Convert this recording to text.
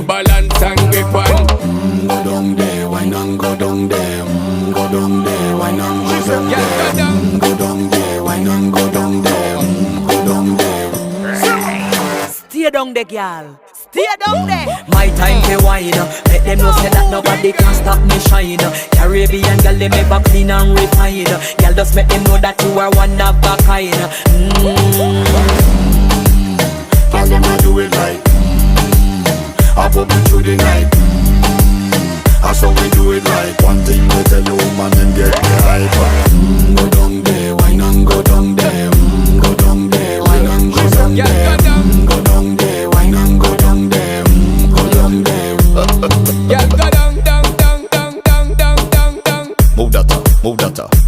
balance and grip on. Go down there, why not go down there? Go down there, why not go down there? Go down there, why not go down there? Go down there. Stay down there, girl. Stay down there. My time to wine. Let them know say that nobody can stop me shine. Caribbean girl, they make up clean and refine. Girl, just make them know that you are one of a kind. Girl, them a do it right. I pop it through the night. That's how we do it right. One thing we tell you, man, and get the hype. Go down there, why not go down there? Go down there, why not go down there? Go down there, why not go down there? Go down there. Yeah, go down, down, down, down, down, down, down, down. Move that up, move that up.